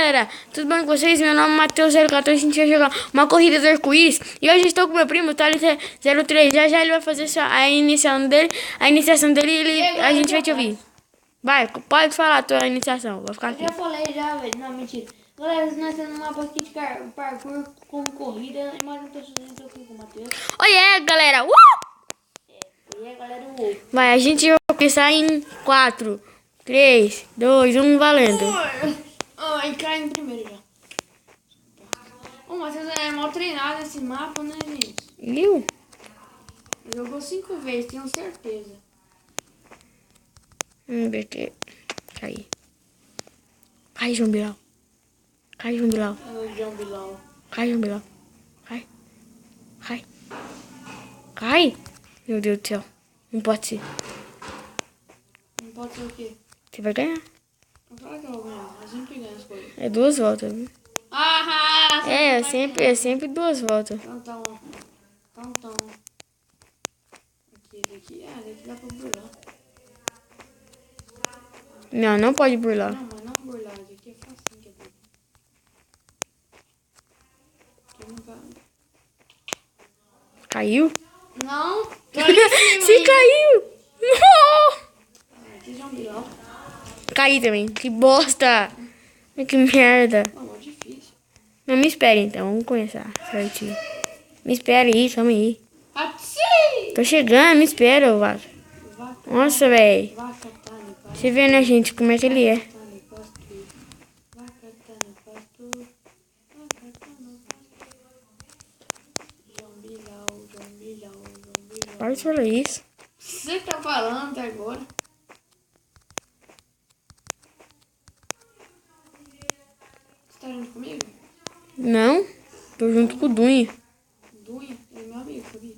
galera, tudo bem com vocês? Meu nome é Matheus014, a gente vai jogar uma corrida do arco-íris. E hoje estou com meu primo, Thales03. Já já ele vai fazer a iniciação dele. A iniciação dele, a gente vai te ouvir. Vai, pode falar a tua iniciação, vou ficar aqui. Eu já falei já, velho, não, mentira. Galera, nós temos um mapa aqui de parkour com corrida. E mais um tô aqui com o Matheus. Oiê, galera! E aí, galera, Vai, a gente vai começar em 4, 3, 2, 1, valendo. Ai, cai no primeiro já. O Matheus é mal treinado esse mapa, né, gente? Viu? Jogou 5 vezes, tenho certeza. Vamos ver aqui. Cai. Cai, João Bilal. Cai, João Bilal. É o João Bilal. Cai, João Bilal. Cai. Cai. Cai. Meu Deus do céu. Não pode ser. Não pode ser o quê? Você vai ganhar. Não fala que eu vou ganhar, eu sempre ganho as coisas. É 2 voltas, viu? Ah, É sempre 2 voltas. Então. Daqui dá pra burlar. Não, não pode burlar. Não, mas não burlar, daqui é facinho que é burlar. Aqui nunca... Caiu? Não, tô ali em cima. Você caiu! Não! Aqui já é um Bilal. Caí também. Que bosta! Que merda. Não, é difícil. Não, me espere então. Vamos começar certinho. Me espere aí, calma aí. Atsi! Tô chegando, me espera, vaca. Nossa, velho. Vaca tá no pasto. Você vê, né, gente, como é que ele é. Vaca tá no pasto. Vaca tá no pasto. Vaca tá no pasto. João Bilal. Pode falar isso. Você tá falando até agora? Você tá junto comigo? Não, tô junto com o Dunha. Dunha? Ele é meu amigo, sabia?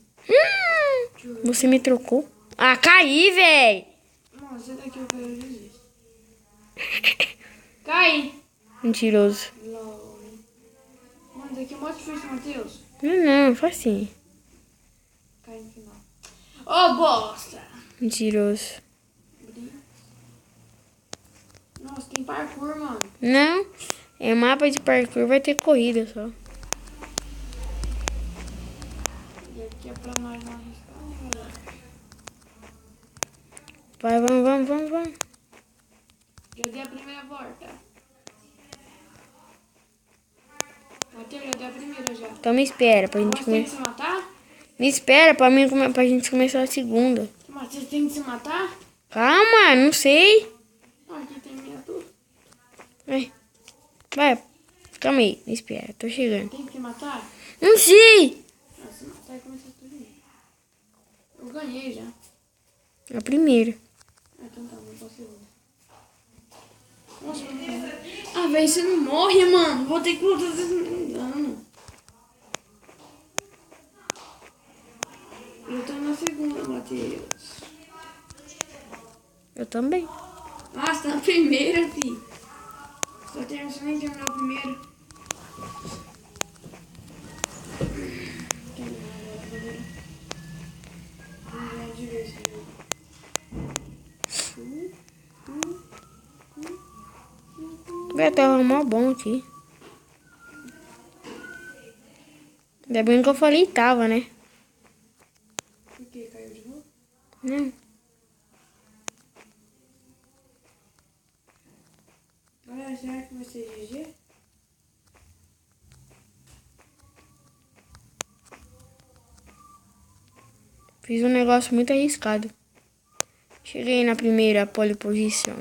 Você me trocou. Ah, caí, velho. Não, esse daqui eu quero dizer. Cai! Mentiroso. LOL. Mano, daqui é muito difícil, Matheus. Não, foi assim. Cai no final. Ô, bosta! Mentiroso. Nossa, tem parkour, mano. Não, é mapa de parkour, vai ter corrida só. E aqui é pra nós não arriscar, né, galera? Vai, vamos. Já dei a primeira volta. Matheus, já dei a primeira já. Então me espera pra gente Você tem que começar. se matar? Me espera pra gente começar a segunda. Matheus, tem que se matar? Calma, não sei. Aqui tem miniatura. Vai, calma aí, me espera, tô chegando. Tem que se matar? Não sei. Ah, se matar e começar tudo de novo. Eu ganhei já. É a primeira. Ah, então tá, vou pra segunda. Nossa, ah, velho, você não morre, mano. Vou ter que voltar me dano. Eu tô na segunda, Matheus. Eu também. Ah, você tá na primeira, fi. Você nem terminou o primeiro. Vamos ganhar de vez esse jogo. Vai ter um mó bom aqui. Ainda bem que eu falei tava, né? Por que? Caiu de novo? Não. Galera, será que vai ser GG? Fiz um negócio muito arriscado. Cheguei na primeira pole position.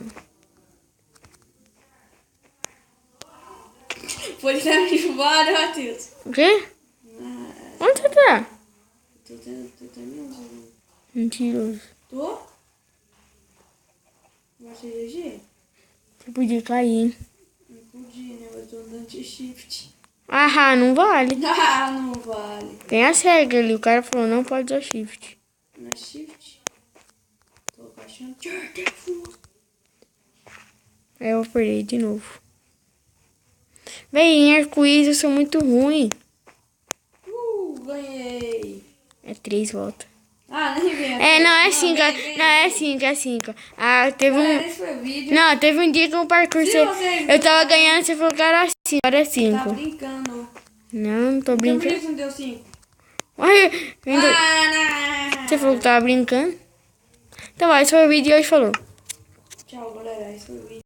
Pode estar me chuvado, Matheus. O quê? Ah, Onde você tá? tô terminando. Mentiroso. Tô? Vai ser GG? Você podia cair, hein? Não podia, né? Eu tô andando de shift. Ah, não vale. Ah, não vale. Tem as regras ali. O cara falou não pode usar shift. Na shift? Tô baixando. Aí eu vou perder de novo. Véi, em arco-íris eu sou muito ruim. Ganhei. É 3 voltas. Ah, nem vem aqui. É, não, é 5. vem Não, é aqui. 5, é 5. Ah, teve Galera, um... esse foi o vídeo. Não, teve um dia que o parkour... Se Você... vocês Eu tava gostaram- ganhando, você falou que era 5. Agora é Tá 5. brincando. Não tô Então por que brincando. você não deu 5? Olha, Ah, você falou que tava brincando. Então vai, esse foi o vídeo e hoje falou. Tchau, galera. Esse foi o vídeo.